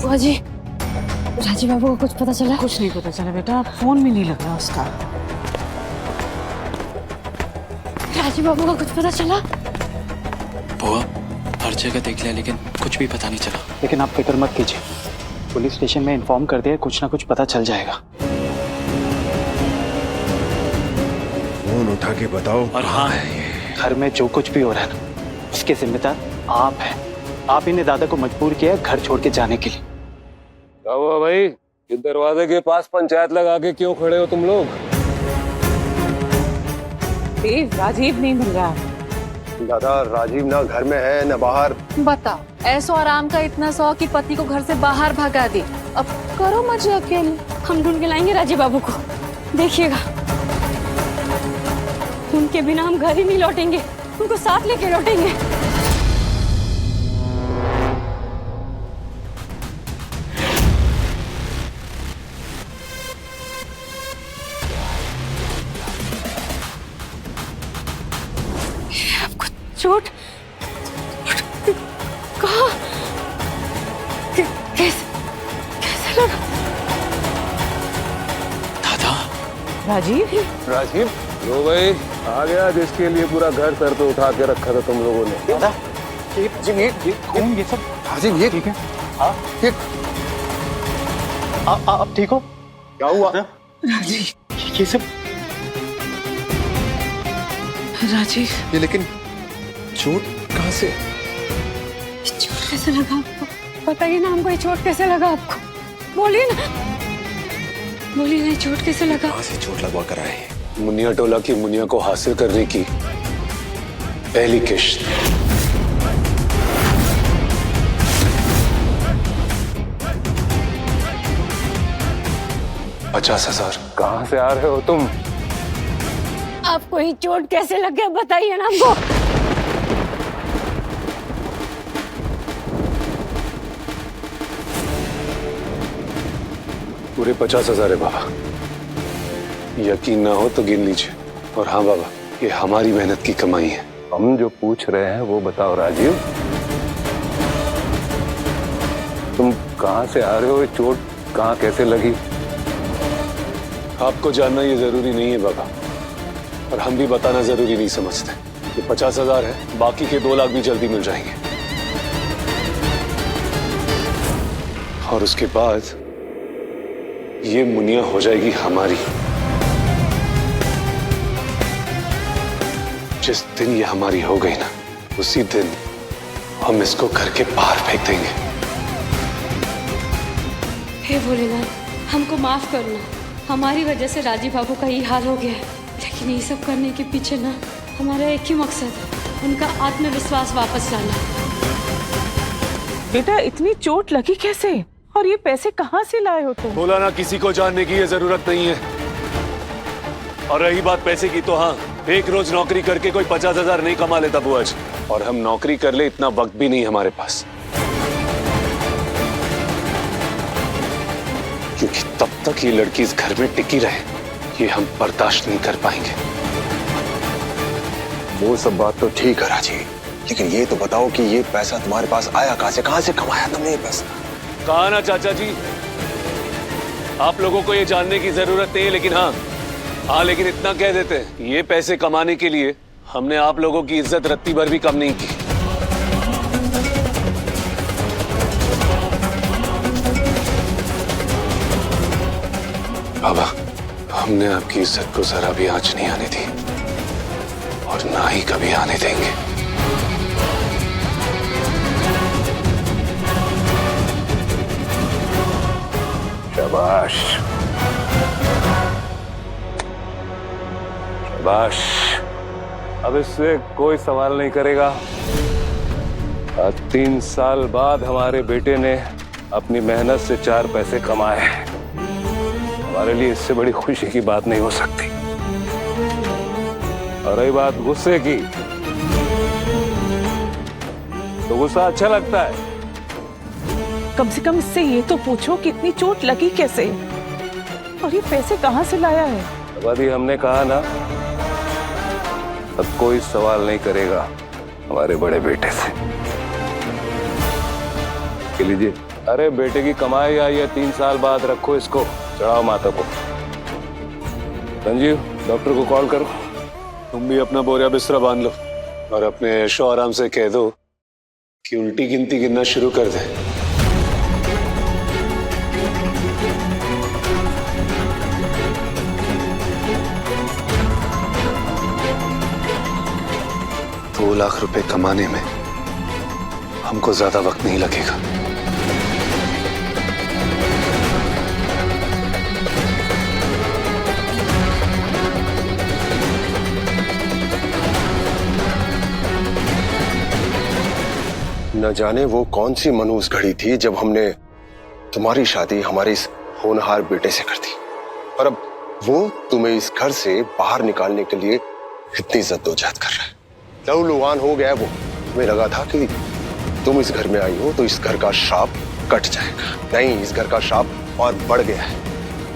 बुआ जी, राजीव बाबू को कुछ पता चला? कुछ नहीं पता चला बेटा, फोन भी नहीं लग रहा उसका। राजीव बाबू को कुछ पता चला? बुआ, हर जगह देख लिया लेकिन कुछ भी पता नहीं चला। लेकिन आप फिक्र मत कीजिए, पुलिस स्टेशन में इन्फॉर्म कर दिया, कुछ ना कुछ पता चल जाएगा। फोन उठा के बताओ। और हाँ, घर में जो कुछ भी हो रहा है ना, उसके जिम्मेदार आप हैं। आप ही ने दादा को मजबूर किया घर छोड़ के जाने के लिए। क्या हुआ भाई, ये दरवाजे के पास पंचायत लगा के क्यों खड़े हो तुम लोग? राजीव नहीं मिल रहा। दादा, राजीव ना घर में है ना बाहर। बताओ, ऐसो आराम का इतना शौक कि पति को घर से बाहर भगा दे। अब करो मजे अकेले, हम ढूंढ के लाएंगे राजीव बाबू को, देखिएगा। उनके बिना हम घर ही नहीं लौटेंगे, उनको साथ लेके लौटेंगे। आपको चोट कहाँ? कैसे लगा? दादा। राजीव, राजीव, लो भाई, आ गया जिसके लिए पूरा घर सर पे उठा के रखा था तुम लोगों ने। दादा, ये खून ये सब। राजीव, ये ठीक है? हाँ ठीक। आप ठीक हो? क्या हुआ? ये सब राजीव, ये लेकिन चोट कहाँ से? चोट कैसे लगा आपको? बताइए ना हमको, ये चोट कैसे लगा आपको? बोलिए ना, बोलिए ना, चोट कैसे लगा? कहाँ से चोट लगवा कर आए? मुनिया टोला की मुनिया को हासिल करने की पहली किश्त। $50,000। कहाँ से आ रहे हो तुम? आपको ही चोट कैसे लग गया बताइए ना हमको। पूरे 50,000 है बाबा, यकीन ना हो तो गिन लीजिए। और हाँ बाबा, ये हमारी मेहनत की कमाई है। हम जो पूछ रहे हैं वो बताओ राजीव, तुम कहाँ से आ रहे हो? ये चोट कहाँ कैसे लगी? आपको जानना ये जरूरी नहीं है बाबा, और हम भी बताना जरूरी नहीं समझते। ये 50,000 है, बाकी के 2 लाख भी जल्दी मिल जाएंगे। और उसके बाद ये मुनिया हो जाएगी हमारी। जिस दिन ये हमारी हो गई ना, उसी दिन हम इसको घर के बाहर फेंक देंगे। हे भोलेनाथ, हमको माफ करना, हमारी वजह से राजीव बाबू का ये हाल हो गया है। लेकिन ये सब करने के पीछे ना हमारा एक ही मकसद है, उनका आत्मविश्वास वापस लाना। बेटा इतनी चोट लगी कैसे? और ये पैसे कहाँ से लाए हो तुम? बोला ना, किसी को जानने की ये जरूरत नहीं है। और रही बात पैसे की, तो हाँ, एक रोज नौकरी करके कोई 50,000 नहीं कमा लेता बुआ जी। और हम नौकरी कर ले इतना वक्त भी नहीं हमारे पास, क्योंकि तब तक ये लड़की इस घर में टिकी रहे, ये हम बर्दाश्त नहीं कर पाएंगे। वो सब बात तो ठीक है राजीव, लेकिन ये तो बताओ कि ये पैसा तुम्हारे पास आया कहाँ से? कहाँ से कमाया तुमने ये पैसा? कहा ना चाचा जी, आप लोगों को ये जानने की जरूरत नहीं है, लेकिन हाँ, लेकिन इतना कह देते हैं, ये पैसे कमाने के लिए हमने आप लोगों की इज्जत रत्ती भर भी कम नहीं की। बाबा, हमने आपकी इज्जत को जरा भी आंच नहीं आने दी, और ना ही कभी आने देंगे। शाबाश, शाबाश। अब इससे कोई सवाल नहीं करेगा। आज 3 साल बाद हमारे बेटे ने अपनी मेहनत से 4 पैसे कमाए। हमारे लिए इससे बड़ी खुशी की बात नहीं हो सकती। और रही बात गुस्से की, तो गुस्सा अच्छा लगता है। कम से कम इससे ये तो पूछो कि इतनी चोट लगी कैसे? और ये पैसे कहाँ से लाया है? अभी हमने कहा ना, अब कोई सवाल नहीं करेगा हमारे बड़े बेटे से। लीजिए अरे बेटे की कमाई आई है, 3 साल बाद रखो इसको, चढ़ाओ माता को। संजीव, डॉक्टर को कॉल करो। तुम भी अपना बोरिया बिस्तरा बांध लो और अपने ऐशो आराम से कह दो कि उल्टी गिनती गिनना शुरू कर दे। ₹2 लाख कमाने में हमको ज्यादा वक्त नहीं लगेगा। न जाने वो कौन सी मनहूस घड़ी थी जब हमने तुम्हारी शादी हमारे इस होनहार बेटे से कर दी, पर अब वो तुम्हें इस घर से बाहर निकालने के लिए इतनी जद्दोजहद कर रहा है। लहूलुहान हो गया वो। तुम्हें लगा था कि तुम इस घर में आई हो तो इस घर का श्राप कट जाएगा, नहीं, इस घर का श्राप और बढ़ गया है।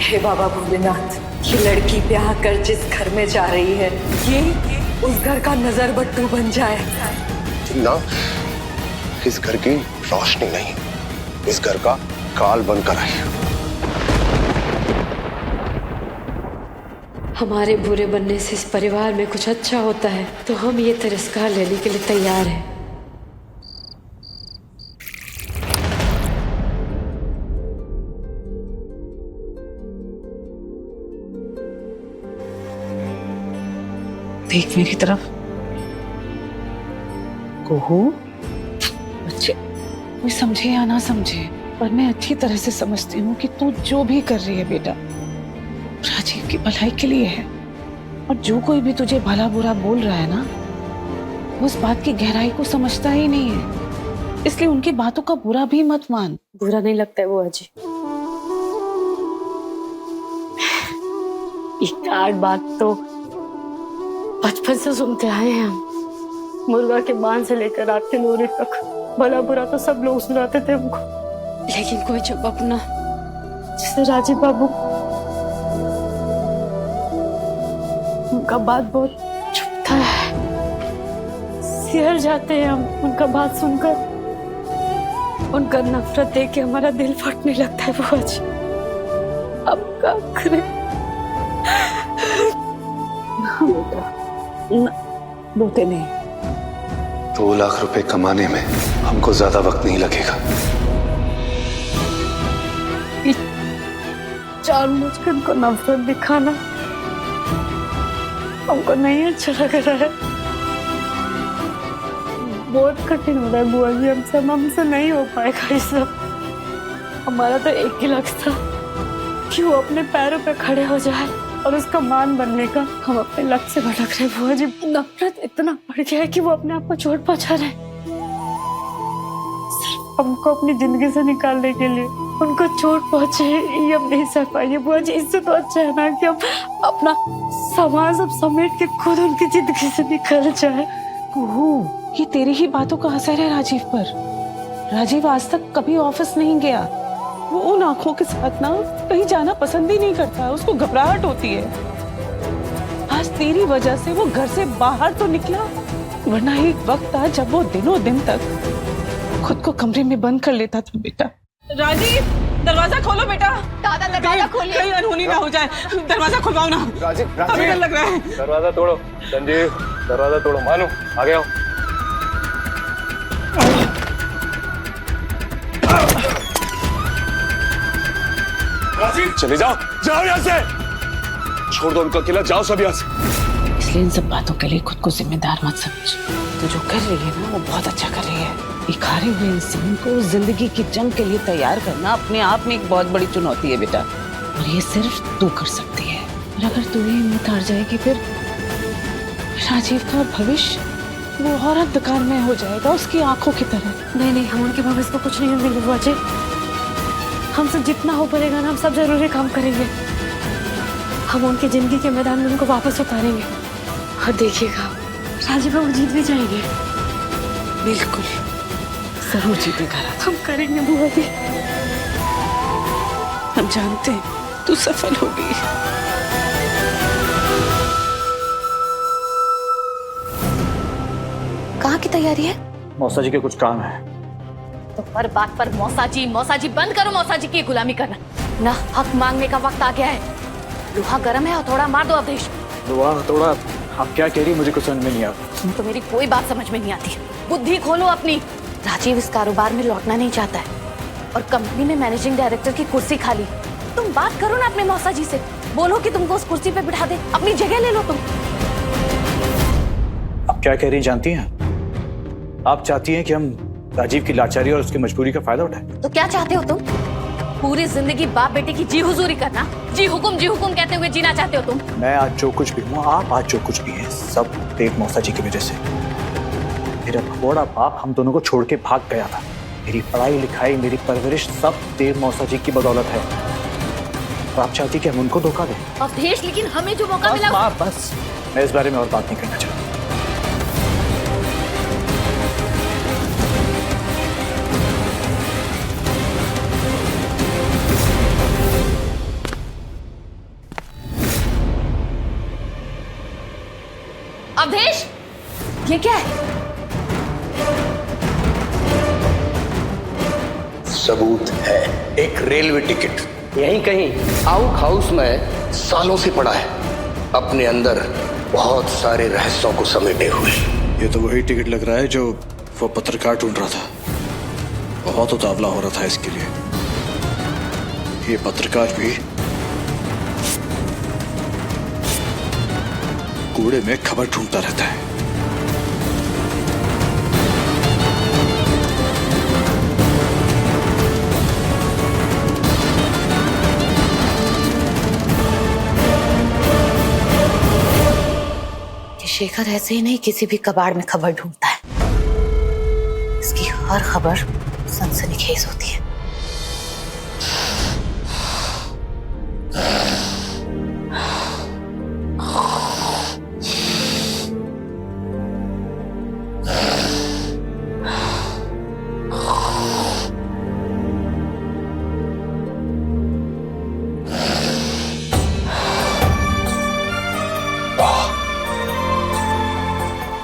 हे बाबा भोलेनाथ, ये लड़की ब्याह कर जिस घर में जा रही है, ये उस घर का नजर बट्टू बन जाए ना, इस घर की रोशनी नहीं, इस घर का काल बनकर आई। हमारे बुरे बनने से इस परिवार में कुछ अच्छा होता है तो हम ये तिरस्कार लेने के लिए तैयार हैं। देख मेरी तरफ। कोहू, बच्चे कोई समझे या ना समझे, पर मैं अच्छी तरह से समझती हूँ कि तू जो भी कर रही है बेटा राजीव की भलाई के लिए है। और जो कोई भी तुझे भला बुरा बोल रहा है ना, वो उस बात की गहराई को समझता ही नहीं है, इसलिए उनकी बातों का बुरा भी मत मान। बुरा नहीं लगता है बुआ जी, एक आठ बात तो बचपन से सुनते आए हैं हम। मुर्गा के बांध से लेकर रात के लोरी तक भला बुरा तो सब लोग सुनाते थे हमको, लेकिन कोई जब अपना जैसे राजीव बाबू, उनका बात बहुत चुभता है, सिहर जाते हैं हम उनका बात सुनकर। उनका नफरत देख के हमारा दिल फटने लगता है बुआ जी। अब क्या करें? बेटा रोते नहीं। 2 लाख कमाने में हमको ज्यादा वक्त नहीं लगेगा। जानबूझकर उनको नफरत दिखाना हमको नहीं अच्छा लग रहा है। बहुत कठिन हो रहा है बुआ जी, हमसे नहीं हो पाएगा ये सब। हमारा तो एक ही लक्ष्य था कि वो अपने पैरों पे खड़े हो जाए और उसका मान बनने का। हम अपने लक्ष्य से भटक रहे बुआ जी। नफरत इतना बढ़ गया है कि वो अपने आप को चोट पहुंचा रहे, सिर्फ हमको अपनी जिंदगी से निकालने के लिए। उनको चोट पहुंचे ये हम नहीं सह पाएंगे बुआ जी। इससे तो अच्छा है ना कि हम अपना सामान सब समेट के खुद उनकी जिंदगी से निकल जाए। ये तेरी ही बातों का असर है राजीव पर। राजीव आज तक कभी ऑफिस नहीं गया। वो उन आंखों के साथ ना कहीं जाना पसंद ही नहीं करता, उसको घबराहट होती है। आज तेरी वजह से वो घर से बाहर तो निकला, वरना एक वक्त था जब वो दिनों दिन तक खुद को कमरे में बंद कर लेता था। बेटा राजीव, दरवाजा खोलो बेटा। दादा दरवाजा खोलिए, कहीं अनहोनी ना हो जाए। दरवाजा खुलवाओ ना। राजीव, हमें डर लग रहा है। दरवाजा तोड़ो संजीव, दरवाजा तोड़ो। मानो आगे आओ। राजीव, चले जाओ, जाओ यहाँ से। छोड़ दो उनको अकेला, जाओ सब यहाँ से। इसलिए इन सब बातों के लिए खुद को जिम्मेदार मत समझ। तो जो कर रही है ना वो बहुत अच्छा कर रही है। एक हारे हुए इंसान को जिंदगी की जंग के लिए तैयार करना अपने आप में एक बहुत बड़ी चुनौती है बेटा, और ये सिर्फ तू कर सकती है। और अगर तू ये हिम्मत हार जाएगी फिर राजीव का भविष्य वो और अंधकार में हो जाएगा, उसकी आंखों की तरह। नहीं, हम उनके भविष्य को कुछ नहीं देंगे बुआ जी। हमसे जितना हो पड़ेगा ना हम सब जरूरी काम करेंगे। हम उनकी जिंदगी के मैदान में उनको वापस उतारेंगे और देखिएगा राजीव बाबू जीत भी जाएंगे। बिल्कुल जरूर जीतेगा। हम करेंगे बुआ जी। हम जानते हैं तू सफल होगी। कहाँ की तैयारी है? मौसा जी के कुछ काम है, तो हर बात पर मौसाजी बंद करो। मौसाजी की गुलामी करना ना, हक मांगने का वक्त आ गया है। लोहा गर्म है, हथौड़ा मार दो अवधेश। लोहा हथौड़ा, आप क्या कह रही है मुझे कुछ समझ में नहीं आ रहा। तुमको मेरी कोई बात समझ में नहीं आती। बुद्धि खोलो अपनी। राजीव इस कारोबार में लौटना नहीं चाहता है और कंपनी में मैनेजिंग डायरेक्टर की कुर्सी खाली। तुम बात करो ना अपने मौसाजी से, बोलो कि तुमको उस कुर्सी पे बिठा दे, अपनी जगह ले लो तुम। आप क्या कह रही जानती हैं? आप चाहती हैं कि हम राजीव की लाचारी और उसकी मजबूरी का फायदा उठाएं? तो क्या चाहते हो तुम? पूरी जिंदगी बाप बेटे की जी हुजूरी करना, जी हुकुम कहते हुए जीना चाहते हो तुम? मैं आज जो कुछ भी हूँ, आप आज जो कुछ भी हैं, सब देव मौसाजी की वजह से। मेरा भगोड़ा बाप हम दोनों को छोड़ के भाग गया था। मेरी पढ़ाई लिखाई, मेरी परवरिश सब देव मौसाजी की बदौलत है। तो आप चाहती कि हम उनको धोखा दें? अवधेश, लेकिन हमें जो मौका मिला। बस मैं इस बारे में और बात नहीं करना चाहता। अवधेश, ये क्या है? सबूत है, एक रेलवे टिकट यहीं कहीं आउट हाउस में सालों से पड़ा है, अपने अंदर बहुत सारे रहस्यों को समेटे हुए। ये तो वही टिकट लग रहा है जो वो पत्रकार ढूंढ रहा था। बहुत उतावला हो रहा था इसके लिए। ये पत्रकार भी कूड़े में खबर ढूंढता रहता है। शेखर ऐसे ही नहीं किसी भी कबाड़ में खबर ढूंढता है। इसकी हर खबर सनसनीखेज होती है।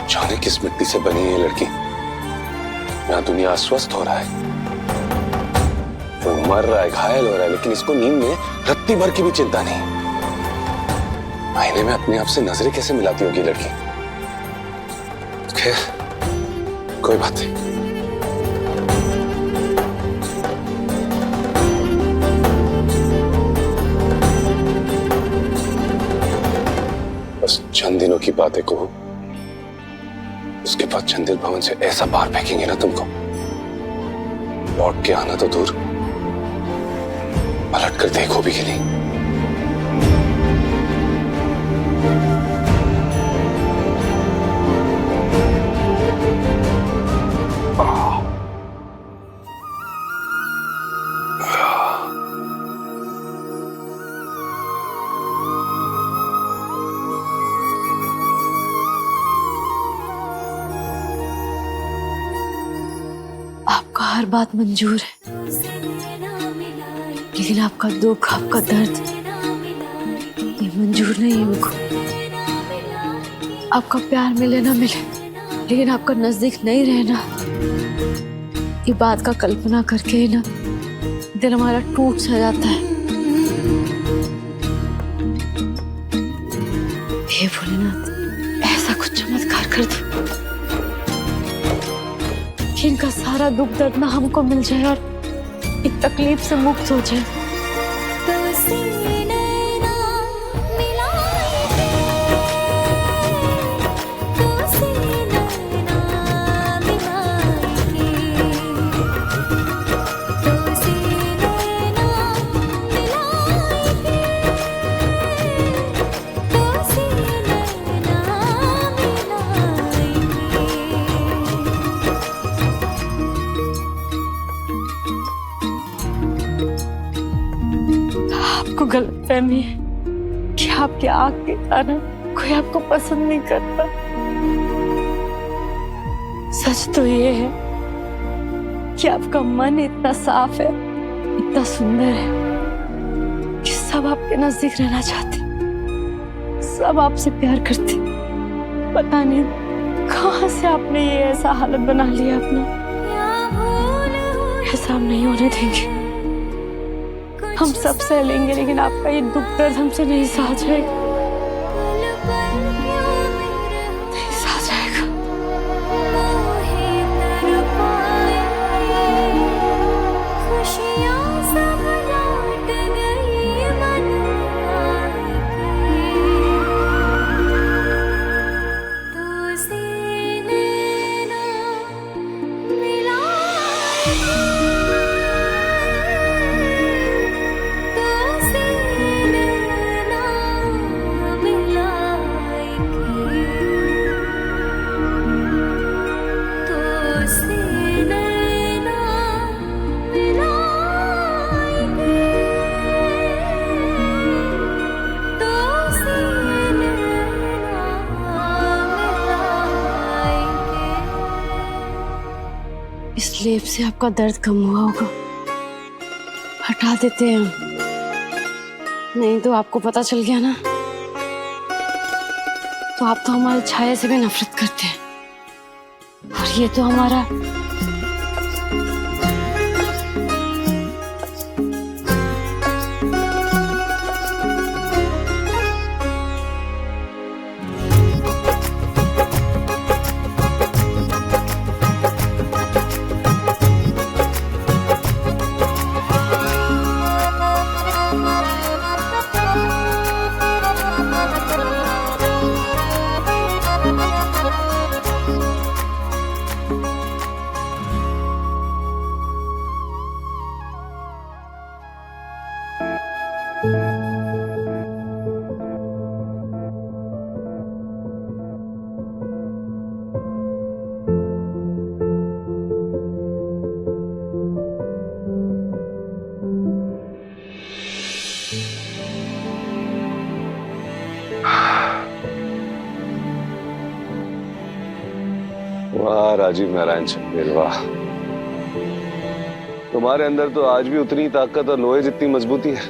जाने किस मिट्टी से बनी है ये लड़की। यहाँ दुनिया अस्वस्थ हो रहा है, वो मर रहा है, घायल हो रहा है, लेकिन इसको नींद में रत्ती भर की भी चिंता नहीं। आईने में अपने आप से नजरें कैसे मिलाती होगी लड़की। खैर कोई बात नहीं। बस चंद दिनों की बात है कहूं, उसके बाद चंदिल भवन से ऐसा बाहर फेंकेंगे ना तुमको, लौट के आना तो दूर, पलट कर देखो भी कि नहीं। आपका हर बात मंजूर है, लेकिन आपका दुख, आपका दर्द ये मंजूर नहीं है मुझको। आपका प्यार मिले ना मिले, लेकिन आपका नजदीक नहीं रहना, ये बात का कल्पना करके ना दिल हमारा टूट सा जाता है। हे भोलेनाथ, ऐसा कुछ चमत्कार कर दो कि इनका सारा दुख दर्द ना हमको मिल जाए और एक तकलीफ से मुक्त हो जाए। आपको गलतफहमी है कि आपके आँख के कारण कोई आपको पसंद नहीं करता। सच तो ये है कि आपका मन इतना साफ है, इतना सुंदर है कि सब आपके नजदीक रहना चाहते, सब आपसे प्यार करते। पता नहीं कहाँ से आपने ये ऐसा हालत बना लिया अपना। हिसाब नहीं होने देंगे। हम सब सह लेंगे, लेकिन आपका ये दुख दर्द हमसे नहीं सहा जाएगा, नहीं सहा जाएगा। इस लेप से आपका दर्द कम हुआ होगा, हटा देते हैं हम। नहीं तो आपको पता चल गया ना, तो आप तो हमारे छाया से भी नफरत करते हैं, और ये तो हमारा वाह राजीव नारायण चंदेल, वाह। तुम्हारे अंदर तो आज भी उतनी ताकत और लोहे जितनी मजबूती है।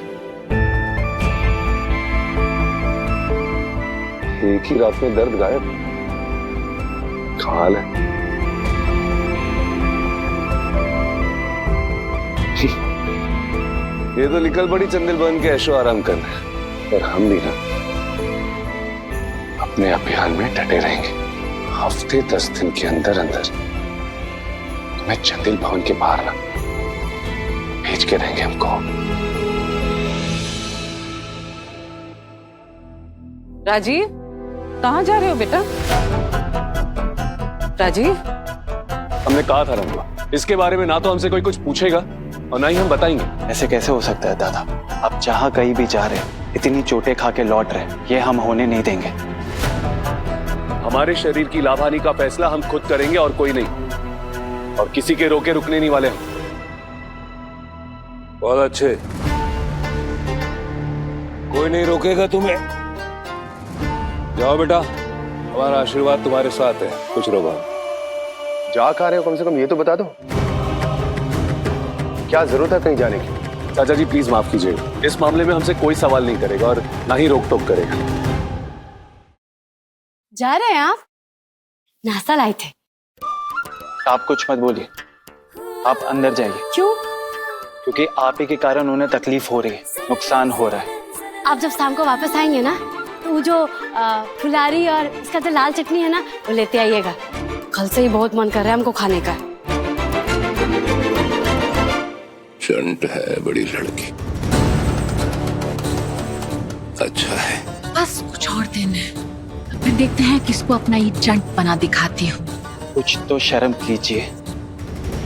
एक ही रात में दर्द गायब, कमाल है। ये तो निकल पड़ी चंदेल बन के ऐशो आराम करना, पर हम भी ना अपने अभियान में डटे रहेंगे। हफ्ते 10 दिन के अंदर अंदर मैं चंदेल भवन के बाहर ना भेज के रहेंगे हमको। राजीव, कहाँ जा रहे हो बेटा? राजीव, हमने कहा था रंगवा, इसके बारे में ना तो हमसे कोई कुछ पूछेगा और ना ही हम बताएंगे। ऐसे कैसे हो सकता है दादा? आप जहाँ कहीं भी जा रहे, इतनी चोटें खा के लौट रहे, ये हम होने नहीं देंगे। हमारे शरीर की लाभ हानि का फैसला हम खुद करेंगे और कोई नहीं, और किसी के रोके रुकने नहीं वाले हम। बहुत अच्छे, कोई नहीं रोकेगा तुम्हें। जाओ बेटा, हमारा आशीर्वाद तुम्हारे साथ है, कुछ रोको। जा कहाँ रहे हो, कम से कम ये तो बता दो। क्या जरूरत है कहीं जाने की? चाचा जी प्लीज माफ कीजिएगा, इस मामले में हमसे कोई सवाल नहीं करेगा और ना ही रोक टोक करेगा। जा रहे हैं आप? नाश्ता लाए थे। आप कुछ मत बोलिए, आप अंदर जाइए। क्यों? क्योंकि आप ही के कारण उन्हें तकलीफ हो रही है, नुकसान हो रहा है। आप जब शाम को वापस आएंगे ना, तो वो जो फुलारी और इसका जो लाल चटनी है ना, वो लेते आइएगा। कल से ही बहुत मन कर रहा है हमको खाने का। चंट है बड़ी लड़की, अच्छा है। बस कुछ और दिन है, फिर देखते हैं किसको अपना ये चंट बना दिखाती हूँ। कुछ तो शर्म कीजिए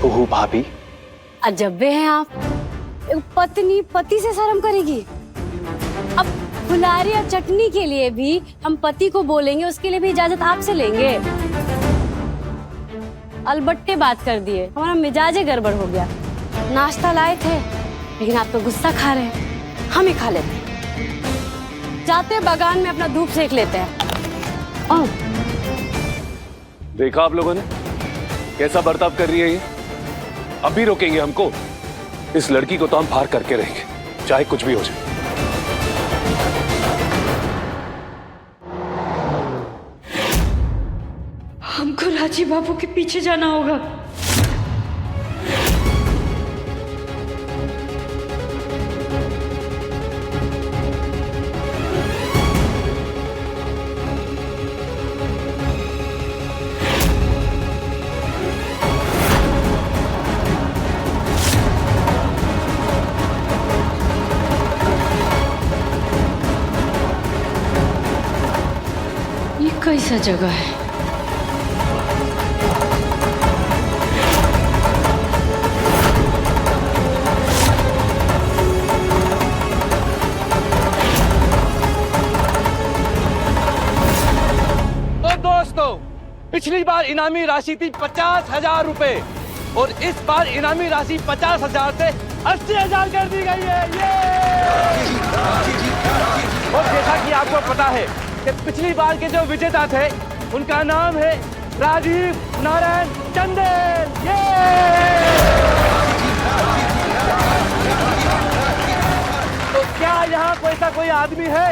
बहू भाभी। अजब्बे हैं आप, एक पत्नी पति से शर्म करेगी। अब फुलारी और चटनी के लिए भी हम पति को बोलेंगे, उसके लिए भी इजाजत आपसे लेंगे। अलबट्टे बात कर दिए, हमारा मिजाज गड़बड़ हो गया। नाश्ता लाए थे, लेकिन आप तो गुस्सा खा रहे हैं, हम ही खा लेते हैं। जाते बागान में अपना धूप सेक लेते हैं। देखा आप लोगों ने कैसा बर्ताव कर रही है ये? अब भी रोकेंगे हमको? इस लड़की को तो हम पार करके रहेंगे, चाहे कुछ भी हो जाए। हमको राजीव बाबू के पीछे जाना होगा। कैसा जगह है? तो दोस्तों, पिछली बार इनामी राशि थी 50,000 रुपए और इस बार इनामी राशि 50,000 से 80,000 कर दी गई है। ये! और जैसा कि आपको पता है कि पिछली बार के जो विजेता थे उनका नाम है राजीव नारायण चंदेल। ये! तो क्या यहाँ कोई ऐसा कोई आदमी है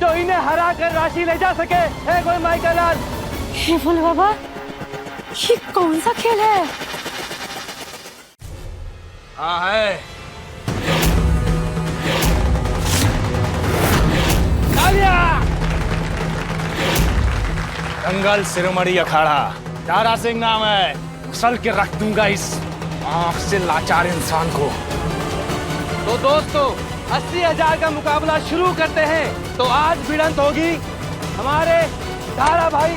जो इन्हें हरा कर राशि ले जा सके? है कोई माइकल लाल? ये बोले बाबा, ये कौन सा खेल है? हाँ है। दंगल शिरोमणि अखाड़ा, तारा सिंह नाम है। उछल के रख दूंगा इस आंख से लाचार इंसान को। तो दोस्तों, 80,000 का मुकाबला शुरू करते हैं। तो आज भिड़ंत होगी हमारे धारा भाई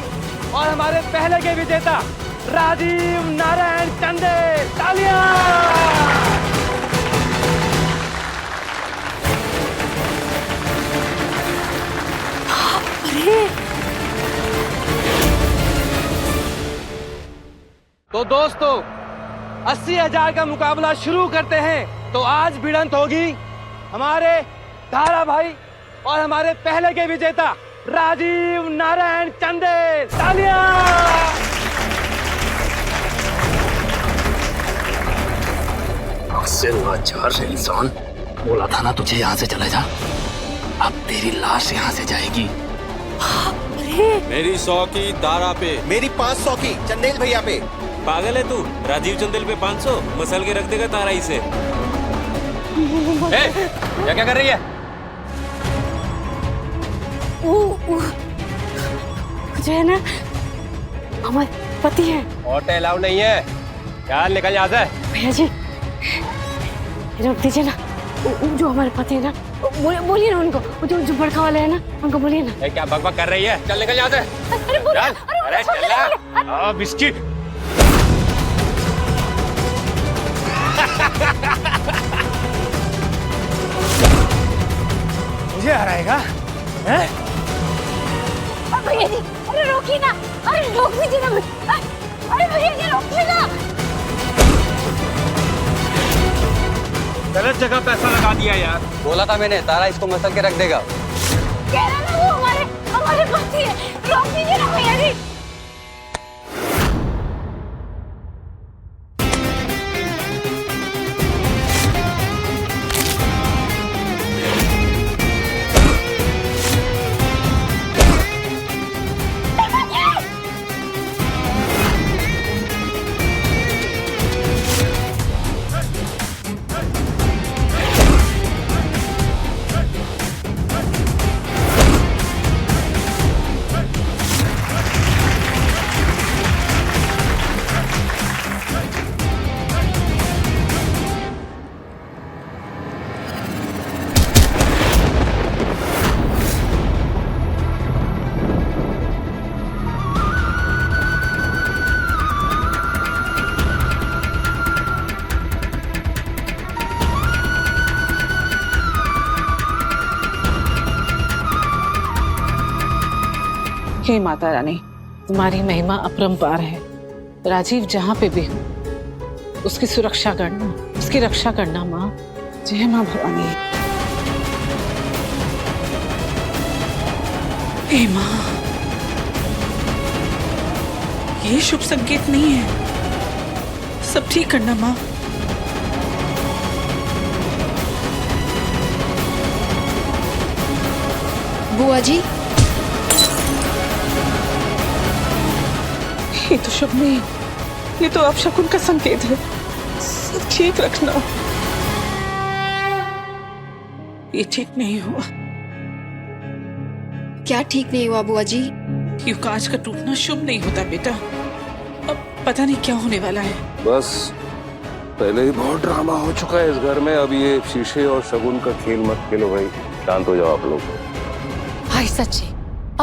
और हमारे पहले के विजेता राजीव नारायण चंदेल। तालियां! तो दोस्तों, 80,000 का मुकाबला शुरू करते हैं। तो आज भिड़ंत होगी हमारे धारा भाई और हमारे पहले के विजेता राजीव नारायण चंदेल। तालियां! से लाचार इंसान, बोला था ना तुझे यहाँ से चले जा। अब तेरी लाश यहाँ से जाएगी। मेरी 100 की दारा पे, मेरी 500 की चंदेल भैया पे। पागल है तू? राजीव चंदेल पे 500 मसल के रख देगा तारा इसे। ये क्या कर रही है? जो है ना, हमारे पति है। ऑटो अलाउ नहीं है, यार निकल यहाँ से। भैया जी, रोक दीजिए ना। जो हमारे पति है ना, बोलिए ना उनको। जो बड़का वाले है ना, उनको बोलिए ना। क्या बकबक कर रही है? चल निकल यहाँ से। अरे बोलिए, अरे चल ना। बिस्किट मुझे हराएगा? हैं? भैया जी, अरे रोकिए ना। अरे रोक दीजिए ना। अरे भैया जी, रोकिए ना। गलत जगह पैसा लगा दिया यार। बोला था मैंने, तारा इसको मसल के रख देगा। कह रहा ना, वो हमारे पति है। रोक दीजिए ना भैया जी। हे माता रानी, तुम्हारी महिमा अपरंपार है। राजीव जहाँ पे भी हो, उसकी सुरक्षा करना, उसकी रक्षा करना माँ। जय माँ भवानी। हे माँ, ये शुभ संकेत नहीं है। सब ठीक करना माँ। बुआ जी, ये तो शुभ नहीं, ये तो अपशकुन का संकेत है। सब ठीक रखना। ये ठीक नहीं हुआ। क्या ठीक नहीं हुआ बुआ जी? ये कांच का टूटना शुभ नहीं होता बेटा। अब पता नहीं क्या होने वाला है। बस पहले ही बहुत ड्रामा हो चुका है इस घर में। अब ये शीशे और शगुन का खेल मत खेलो भाई। शांत हो जाओ आप लोग। हाय सच्ची,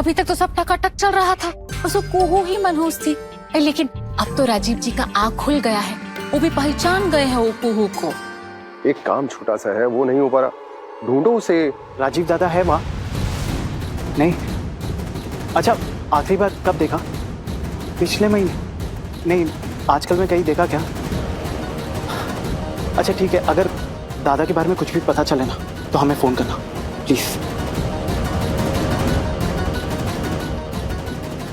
अभी तक तो सब टकाटक चल रहा था, बस वो कुहू ही मनहूस थी। लेकिन अब तो राजीव जी का आँख खुल गया है, वो भी पहचान गए हैं वो कुहू को। एक काम छोटा सा है, वो नहीं हो पा रहा, ढूंढो उसे। राजीव दादा है वहाँ? नहीं। अच्छा, आखिरी बार कब देखा? पिछले महीने? नहीं, आजकल में कहीं देखा क्या? अच्छा ठीक है, अगर दादा के बारे में कुछ भी पता चले ना तो हमें फोन करना प्लीज।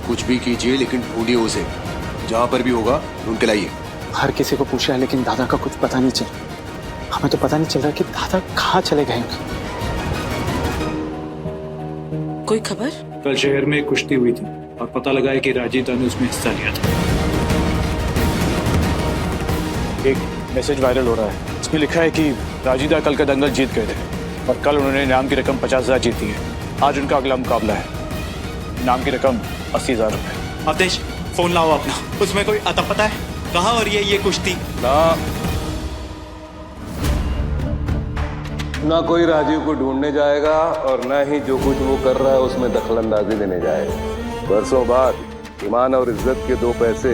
कुछ भी कीजिए लेकिन ढूंढिए उसे, जहां पर भी होगा ढूंढ के लाइए। हर किसी को पूछा है लेकिन दादा का कुछ पता नहीं चल रहा। हमें तो पता नहीं चल रहा कि दादा कहाँ चले गए। कोई खबर? कल शहर में एक कुश्ती हुई थी और पता लगा है कि राजीव दा ने उसमें हिस्सा लिया था। एक मैसेज वायरल हो रहा है, इसमें लिखा है कि राजीव दा कल का दंगल जीत गए थे और कल उन्होंने इनाम की रकम 50,000 जीती है। आज उनका अगला मुकाबला है, इनाम की रकम 80,000 रुपए। अवधेश, फोन लाओ अपना, उसमें कोई अता पता है कहाँ हो रही है ये कुश्ती? ना कोई राजीव को ढूंढने जाएगा और ना ही जो कुछ वो कर रहा है उसमें दखलंदाजी देने जाएगा। बरसों बाद ईमान और इज्जत के 2 पैसे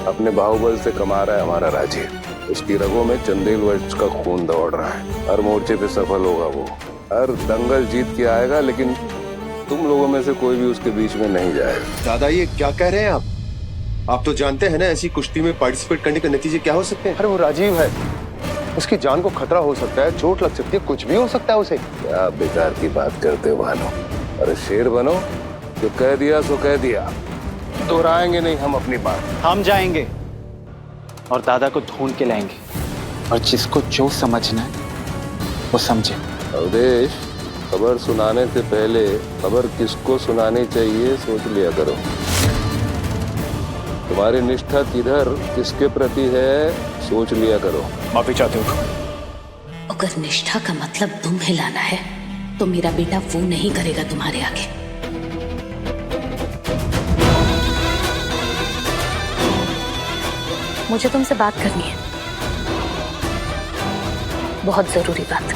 अपने बाहुबल से कमा रहा है हमारा राजीव। उसकी रगों में चंदेल वंश का खून दौड़ रहा है। हर मोर्चे पे सफल होगा वो, हर दंगल जीत के आएगा, लेकिन तुम लोगों में से कोई भी उसके बीच में नहीं जाएगा। दादा ये क्या कह रहे हैं आप तो जानते हैं ना ऐसी कुश्ती में पार्टिसिपेट करने के नतीजे क्या हो सकते हैं। अरे वो राजीव है, उसकी जान को खतरा हो सकता है, चोट लग सकती है, कुछ भी हो सकता है उसे। क्या बेकार की बात करते हो भानो। अरे शेर बनो, जो कह दिया सो कह दिया, दोहराएंगे नहीं हम अपनी बात। हम जाएंगे और दादा को ढूंढ के लाएंगे और जिसको जो समझना है वो समझे। अवधेश, खबर सुनाने से पहले खबर किसको सुनानी चाहिए सोच लिया करो। तुम्हारी निष्ठा किधर किसके प्रति है सोच लिया करो। माफी चाहते हो? अगर निष्ठा का मतलब तुम हिलाना है तो मेरा बेटा वो नहीं करेगा तुम्हारे आगे। मुझे तुमसे बात करनी है, बहुत जरूरी बात।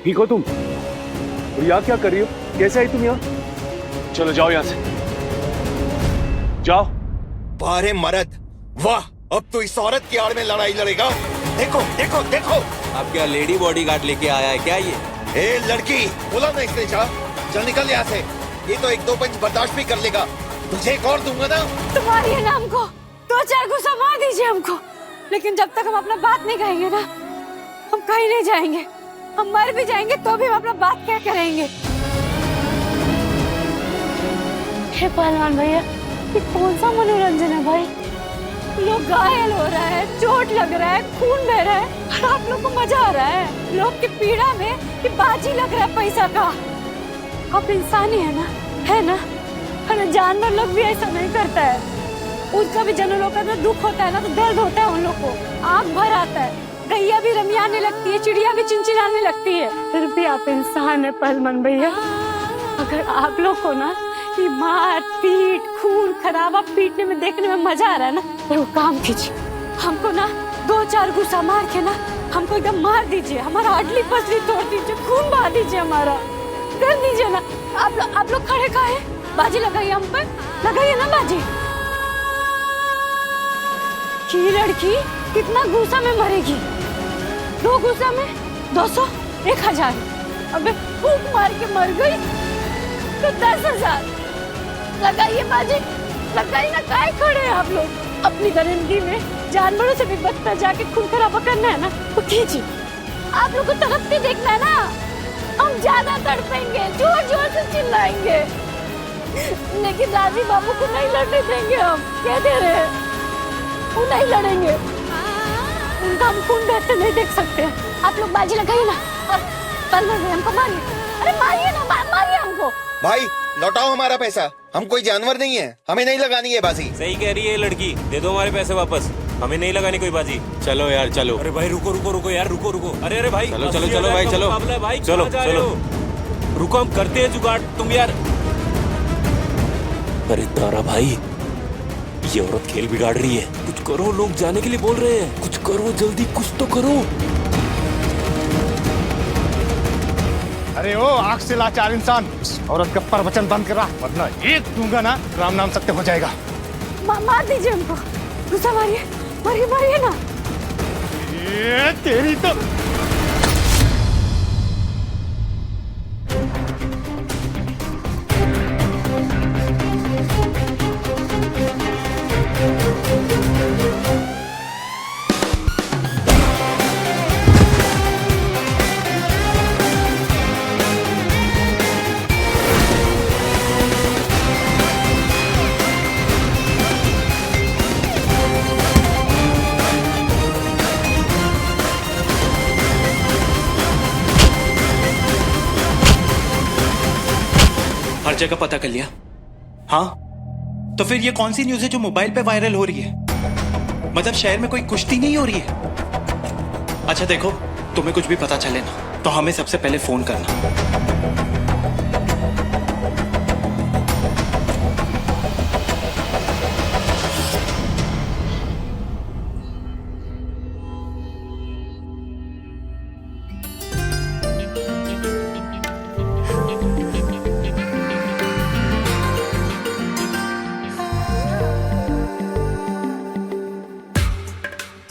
ठीक हो तुम? और यहाँ क्या कर रही हो? कैसे आई तुम यहाँ? चलो जाओ यहाँ से, जाओ। बारे मर्द, वाह, अब तो इस औरत की आड़ में लड़ाई लड़ेगा। देखो देखो देखो, अब क्या लेडी बॉडीगार्ड लेके आया है क्या ये? ए लड़की, बोला ना इसने, चल निकल यहाँ से। ये तो 1-2 पंच बर्दाश्त भी कर लेगा, तुझे एक और दूंगा ना। तुम्हारी नाम को 2-4 गुस्सा मार दीजिए हमको, लेकिन जब तक हम अपना बात नहीं कहेंगे ना, हम कहीं नहीं जाएंगे। हम मर भी जाएंगे तो भी हम अपना बात क्या करेंगे। हे पहलवान भैया, ये कौन सा मनोरंजन है भाई? लोग घायल हो रहा है, चोट लग रहा है, खून बह रहा है और आप लोग को मजा आ रहा है। लोग की पीड़ा में ये बाजी लग रहा है पैसा का। आप इंसानी है ना, है ना? अरे जानवर लोग भी ऐसा नहीं करता है। उसका भी जानवरों का ना दुख होता है ना, तो दर्द होता है उन लोग को, आँख भर आता है। गैया भी रमियाने लगती है, चिड़िया भी चिंचिड़ाने लगती है, फिर भी आप इंसान है पहलवान भैया। अगर आप लोग को ना ये मार पीट, खून खराबा पीटने में देखने में मजा आ रहा है ना, तो वो काम कीजिए। हमको ना 2-4 गुस्सा मार के ना हमको एकदम मार दीजिए, हमारा अडली पसली तोड़ दीजिए, खून बहा दीजिए, हमारा कर दीजिए ना। आप लोग खड़े काहे? बाजी लगाइए हम पर, लगाइए ना बाजी। की लड़की कितना गुस्सा में मरेगी? 2 गुस्सा में 200, 1000। अबे फूंक मार के मर गई तो 10,000। लगाइए बाजी, लगाइए ना। काहे खड़े हैं आप लोग? अपनी जिंदगी में जानवरों से भी बदतर जाके खून खराबा करना है ना, तो कीजिए। आप लोग को तड़पते देखना है ना, हम ज्यादा तड़पेंगे, जोर जोर से चिल्लाएंगे, लेकिन राजीव बाबू को नहीं लड़ने देंगे। हम कह दे रहे हैं, वो नहीं लड़ेंगे, उनका हम खून बहते नहीं देख सकते। आप लोग बाजी लगाइए ना, हमको मारिए। अरे मारिए ना, मारिए हमको। भाई लौटाओ हमारा पैसा, हम कोई जानवर नहीं है, हमें नहीं लगानी है बाजी। सही कह रही है लड़की, दे दो हमारे पैसे वापस, हमें नहीं लगानी कोई बाजी। चलो यार चलो। अरे भाई रुको रुको रुको यार, रुको रुको। अरे भाई चलो चलो चलो भाई, चलो भाई, चलो चलो रुको, हम करते हैं जुगाड़। तुम यार, अरे तारा भाई, ये औरत खेल बिगाड़ रही है, कुछ करो। लोग जाने के लिए बोल रहे हैं, कुछ करो जल्दी, कुछ तो करो। अरे ओ आंख से लाचार इंसान, इस औरत का प्रवचन बंद करा, वरना एक दूंगा ना राम नाम सत्य हो जाएगा। मार दीजिए उनको, गुस्सा मारिए, मारिए मारिए ना। ये तेरी तो हर जगह पता कर लिया? हाँ, तो फिर ये कौन सी न्यूज़ है जो मोबाइल पे वायरल हो रही है? मतलब शहर में कोई कुश्ती नहीं हो रही है? अच्छा देखो, तुम्हें कुछ भी पता चले ना तो हमें सबसे पहले फोन करना।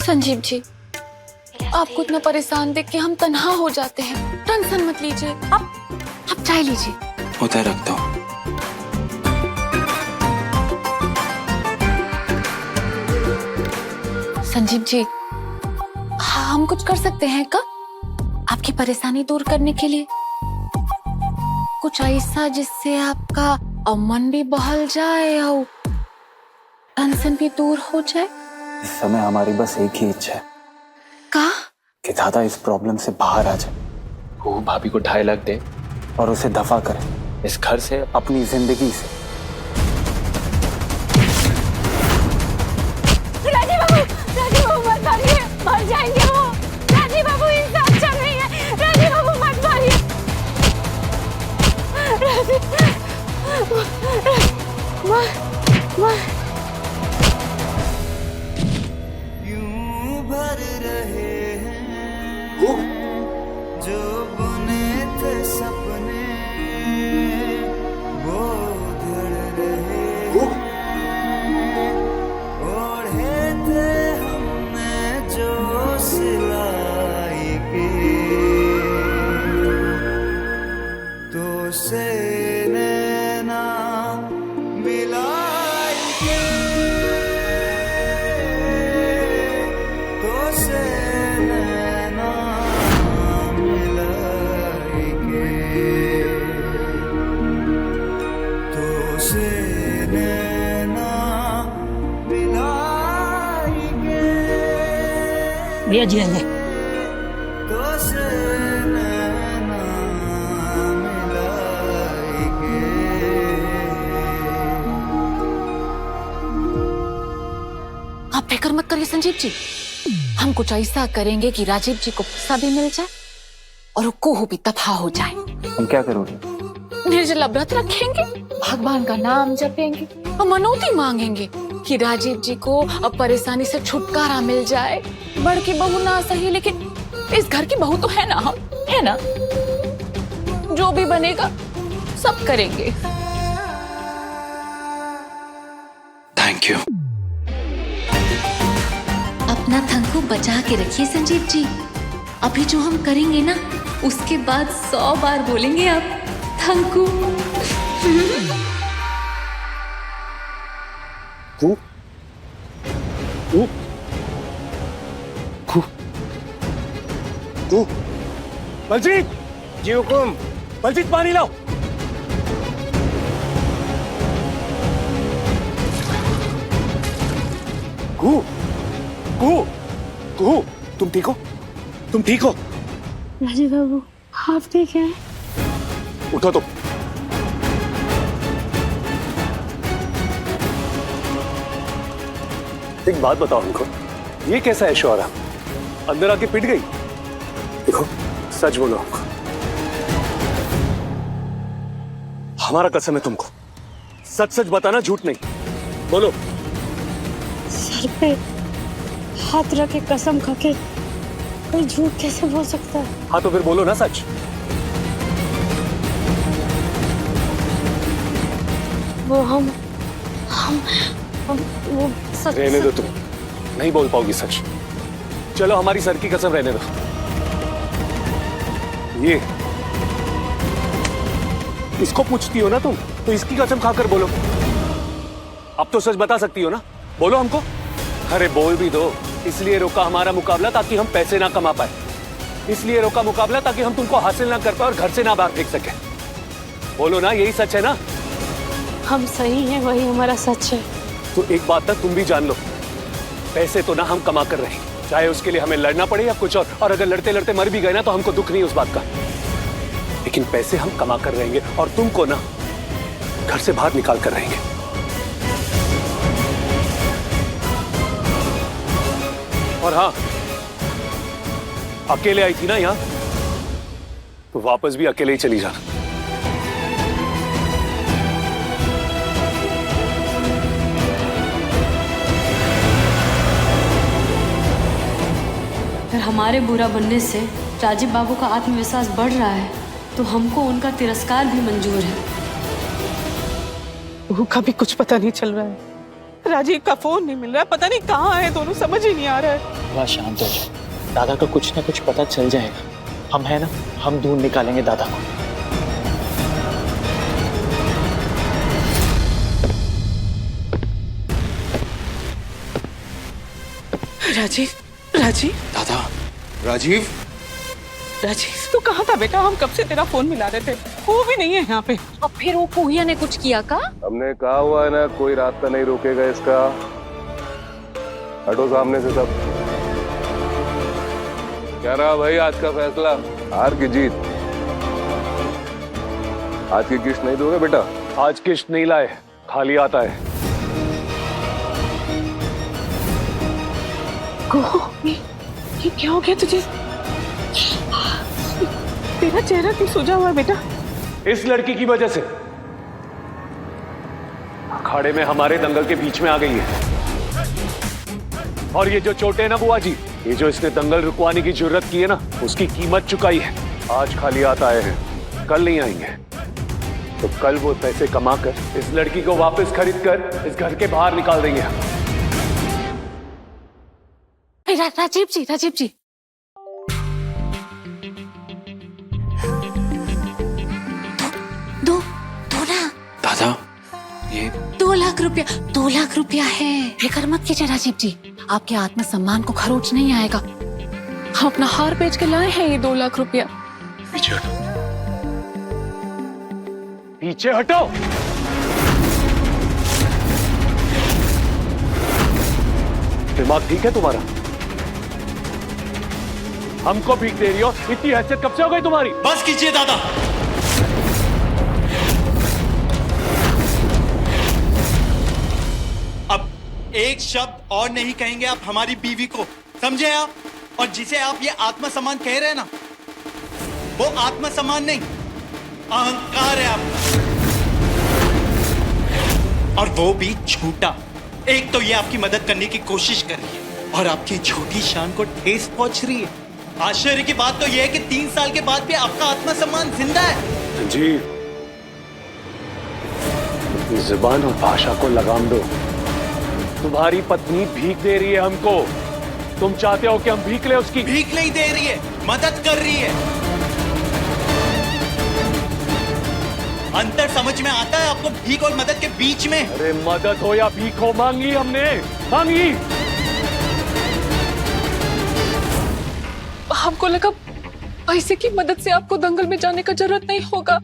संजीव जी, आपको इतना परेशान देख के हम तन्हा हो जाते हैं। टेंशन मत लीजिए, आप चाय लीजिए। होता है, रखता हूँ। संजीव जी, हम कुछ कर सकते हैं क्या आपकी परेशानी दूर करने के लिए? कुछ ऐसा जिससे आपका मन भी बहल जाए और टेंशन भी दूर हो जाए। इस समय हमारी बस एक ही इच्छा है का? कि दादा इस प्रॉब्लम से बाहर आ जाए, वो भाभी को 2.5 लाख दे और उसे दफा करे इस घर से, अपनी जिंदगी से। राजीव बाबू मत मारिए, मर जाएंगे वो। राजीव बाबू इंसान अच्छा नहीं है, राजीव बाबू मत मारिए। भर रहे हैं जो बुने थे सपने, वो उधड़ रहे हैं। ओढ़े थे हमने जो सिलाई की, तो से नैना मिलाई के, तो से नैना मिलाई के, तो से नैना मिलाई के, भैया जी आएंगे। तो से नैना मिलाई के। आप फिक्र मत करिए संजीव जी, हम कुछ ऐसा करेंगे कि राजीव जी को गुस्सा भी मिल जाए और वो कोह भी तबाह हो जाए। हम क्या करोगे? निर्जला व्रत रखेंगे, भगवान का नाम जपेंगे और मनौती मांगेंगे कि राजीव जी को अब परेशानी से छुटकारा मिल जाए। बड़की बहू ना सही, लेकिन इस घर की बहू तो है ना हम, है ना? जो भी बनेगा सब करेंगे। Thank you. अपना थंकू बचा के रखिए संजीव जी। अभी जो हम करेंगे ना, उसके बाद 100 बार बोलेंगे आप थंकू। बलजीत जी हुकुम। बलजीत पानी लाओ। कुहू, कुहू, कुहू, तुम ठीक हो? तुम ठीक हो? राजीव बाबू आप ठीक हैं? उठो तुम। एक बात बताओ हमको, ये कैसा है शौरा? अंदर आके पिट गई? देखो सच बोलो हमको, हमारा कसम है तुमको, सच सच बताना, झूठ नहीं। बोलो। सर पे हाथ रख के कसम खा के कोई झूठ कैसे बोल सकता है? हाँ तो फिर बोलो ना सच। वो हम वो सच रहने दो तुम, नहीं बोल पाओगी सच। चलो हमारी सर की कसम रहने दो। ये इसको पूछती हो ना तुम, तो इसकी कसम खाकर बोलो। अब तो सच बता सकती हो ना, बोलो हमको। अरे बोल भी दो। इसलिए रोका हमारा मुकाबला ताकि हम पैसे ना कमा पाए, इसलिए रोका मुकाबला ताकि हम तुमको हासिल ना कर पाए और घर से ना बाहर फेंक सके। बोलो ना, यही सच है ना? हम सही हैं, वही हमारा सच है। तो एक बात तक तुम भी जान लो, पैसे तो ना हम कमा कर रहे हैं, चाहे उसके लिए हमें लड़ना पड़े या कुछ और अगर लड़ते लड़ते मर भी गए ना तो हमको दुख नहीं उस बात का, लेकिन पैसे हम कमा कर रहेंगे और तुमको ना घर से बाहर निकाल कर रहेंगे। और हाँ, अकेले आई थी ना यहाँ, तो वापस भी अकेले ही चली जाना। अगर हमारे बुरा बनने से राजीव बाबू का आत्मविश्वास बढ़ रहा है तो हमको उनका तिरस्कार भी मंजूर है। बहू का भी कुछ पता नहीं चल रहा है, राजीव का फोन नहीं मिल रहा है, पता नहीं कहाँ है दोनों, समझ ही नहीं आ रहा है। थोड़ा शांत हो जाओ, दादा को कुछ ना कुछ पता चल जाएगा। हम है ना, हम ढूंढ निकालेंगे दादा को। राजीव, राजीव, दादा, राजीव, राजीव तू कहाँ था बेटा? हम कब से तेरा फोन मिला रहे थे, वो भी नहीं है यहाँ पे। और फिर वो पूहिया ने कुछ किया का? हमने कहा हुआ है ना, कोई रास्ता नहीं रोकेगा इसका। हटो सामने से सब। क्या रहा भाई आज का फैसला, हार की जीत? आज की किश्त नहीं दोगे बेटा? आज किश्त नहीं लाए, खाली आता है। ये क्या हो गया तुझे? तेरा चेहरा क्यों सूजा हुआ है बेटा? इस लड़की की वजह से अखाड़े में हमारे दंगल के बीच में आ गई है। और ये जो चोट है ना बुआ जी, ये जो इसने दंगल रुकवाने की जरूरत की है ना, उसकी कीमत चुकाई है। आज खाली हाथ आए हैं, कल नहीं आएंगे। तो कल वो पैसे कमाकर इस लड़की को वापस खरीद कर इस घर के बाहर निकाल देंगे। राजीव जी, राजीव जी, दो ना दादा, ये 2 लाख रुपया, 2 लाख रुपया है। फिक्र मत कीजिए राजीव जी, आपके आत्मसम्मान को खरोच नहीं आएगा। हम अपना हार बेच के लाए हैं ये 2 लाख रुपया। पीछे हटो, पीछे हटो। दिमाग ठीक है तुम्हारा? हमको भीख दे रही हो? इतनी हैसियत कब से हो गई तुम्हारी? बस कीजिए दादा। अब एक शब्द और नहीं कहेंगे आप हमारी बीवी को, समझे आप? और जिसे आप ये आत्मसम्मान कह रहे हैं ना, वो आत्मसम्मान नहीं, अहंकार है आपका, और वो भी झूठा। एक तो ये आपकी मदद करने की कोशिश कर रही है और आपकी झूठी शान को ठेस पहुंच रही है। आश्चर्य की बात तो यह है कि 3 साल के बाद भी आपका आत्मसम्मान जिंदा है। जी, अपनी जुबान और भाषा को लगाम दो। तुम्हारी पत्नी भीख दे रही है हमको, तुम चाहते हो कि हम भीख ले उसकी? भीख नहीं दे रही है, मदद कर रही है। अंतर समझ में आता है आपको भीख और मदद के बीच में? अरे मदद हो या भीख हो, मांगी हमने, मांगी। हमको लगा पैसे की मदद से आपको दंगल में जाने का जरूरत नहीं होगा,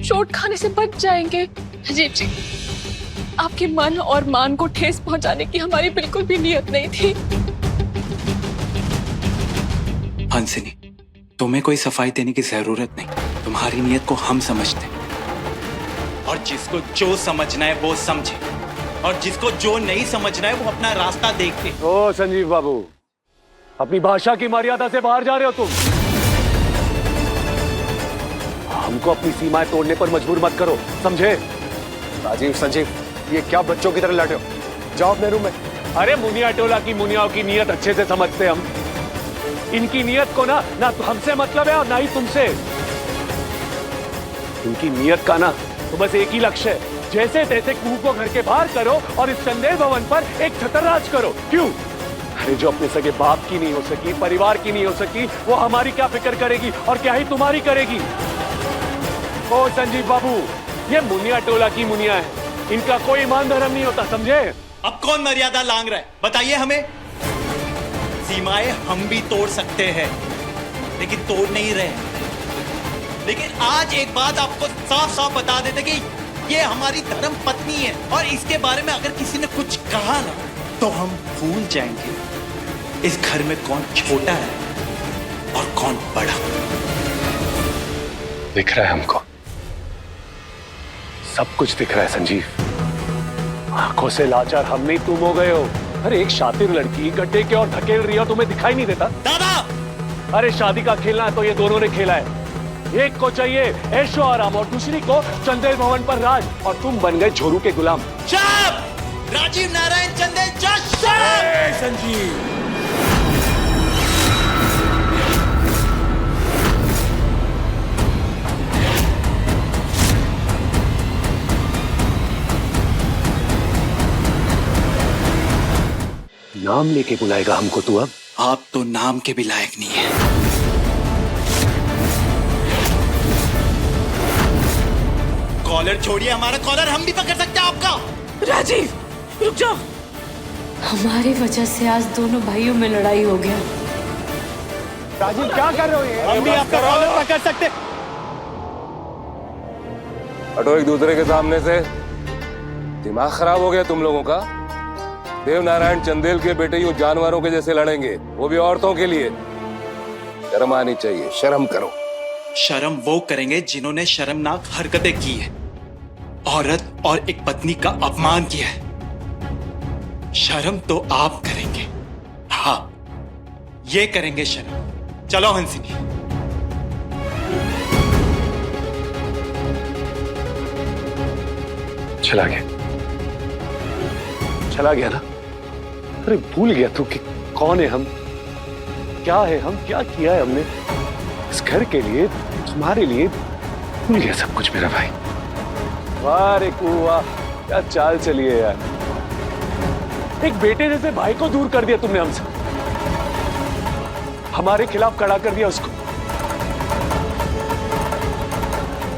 चोट खाने से बच जाएंगे। राजीव जी, आपके मन और मान को ठेस पहुंचाने की हमारी बिल्कुल भी नियत नहीं थी। हंसिनी, तुम्हें कोई सफाई देने की जरूरत नहीं, तुम्हारी नियत को हम समझते हैं। और जिसको जो समझना है वो समझे, और जिसको जो नहीं समझना है वो अपना रास्ता देखते। ओ संजीव बाबू, अपनी भाषा की मर्यादा से बाहर जा रहे हो तुम। हमको अपनी सीमाएं तोड़ने पर मजबूर मत करो, समझे? राजीव, संजीव, ये क्या बच्चों की तरह लड़ रहे हो? जाओ अपने रूम में। अरे मुनिया टोला की मुनियाओं की नियत अच्छे से समझते हम। इनकी नियत को ना तो हमसे मतलब है और ना ही तुमसे। इनकी नियत का ना तो बस एक ही लक्ष्य है, जैसे तैसे कुहू को घर के बाहर करो और इस चंदेल भवन पर एक छतरराज करो। क्यों? अरे जो अपने सगे बाप की नहीं हो सकी, परिवार की नहीं हो सकी, वो हमारी क्या फिक्र करेगी और क्या ही तुम्हारी करेगी। ओ संजीव बाबू, ये मुनिया टोला की मुनिया है, इनका कोई ईमान धर्म नहीं होता, समझे? अब कौन मर्यादा लांग रहा है बताइए हमें। सीमाएं हम भी तोड़ सकते हैं लेकिन तोड़ नहीं रहे। लेकिन आज एक बात आपको साफ साफ बता देते कि ये हमारी धर्म पत्नी है और इसके बारे में अगर किसी ने कुछ कहा ना तो हम भूल जाएंगे इस घर में कौन छोटा है और कौन बड़ा। दिख रहा है हमको, सब कुछ दिख रहा है संजीव। आंखों से लाचार हम नहीं तुम हो गए हो। अरे एक शातिर लड़की गड्ढे के और धकेल रही है, तुम्हें दिखाई नहीं देता? दादा, अरे शादी का खेलना है तो ये दोनों ने खेला है। एक को चाहिए ऐशो आराम और दूसरी को चंदेल भवन पर राज, और तुम बन गए झोरू के गुलाम। राजीव नारायण चंदेल संजीव, नाम लेके बुलाएगा हमको तू अब? आप तो नाम के भी लायक नहीं है। कॉलर छोड़िए, हमारा कॉलर हम भी पकड़ सकते हैं आपका। राजीव रुक जाओ। हमारी वजह से आज दोनों भाइयों में लड़ाई हो गया। राजीव क्या कर रहे हो ये? हम भी आपका कॉलर पकड़ सकते। हटो एक दूसरे के सामने से। दिमाग खराब हो गया तुम लोगों का। देव नारायण चंदेल के बेटे यूं जानवरों के जैसे लड़ेंगे, वो भी औरतों के लिए। शर्म आनी चाहिए, शर्म करो। शर्म वो करेंगे जिन्होंने शर्मनाक हरकतें की है, औरत और एक पत्नी का अपमान किया है। शर्म तो आप करेंगे, हाँ ये करेंगे शर्म। चलो हंसिनी। चला गया ना? अरे भूल गया तू कि कौन है हम, क्या है हम, क्या किया है हमने इस घर के लिए, तुम्हारे लिए। भूल गया सब कुछ मेरा भाई। वाह रे कुआ, क्या चाल चली है यार। एक बेटे जैसे भाई को दूर कर दिया तुमने हमसे, हमारे खिलाफ खड़ा कर दिया उसको।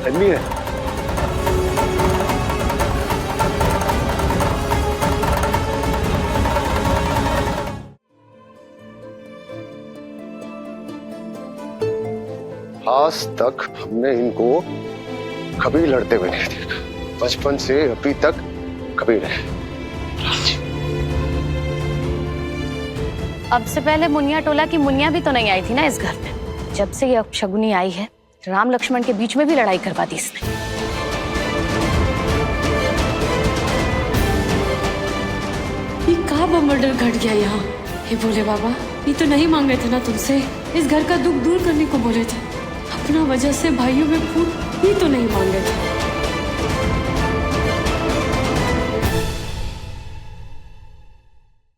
धन्य है। आज तक हमने इनको कभी लड़ते हुए नहीं देखा, बचपन से अभी तक कभी नहीं। अब से पहले मुनिया टोला की मुनिया भी तो नहीं आई थी ना इस घर में। जब से ये अपशगुनी आई है, राम लक्ष्मण के बीच में भी लड़ाई करवा दी इसने। ये कहाँ मर्डर घट गया यहाँ? हे भोले बाबा, ये तो नहीं मांग रहे थे ना तुमसे, इस घर का दुख दूर करने को बोले थे। अपना वजह से भाइयों में फूट, ये तो नहीं मांग रहे थे।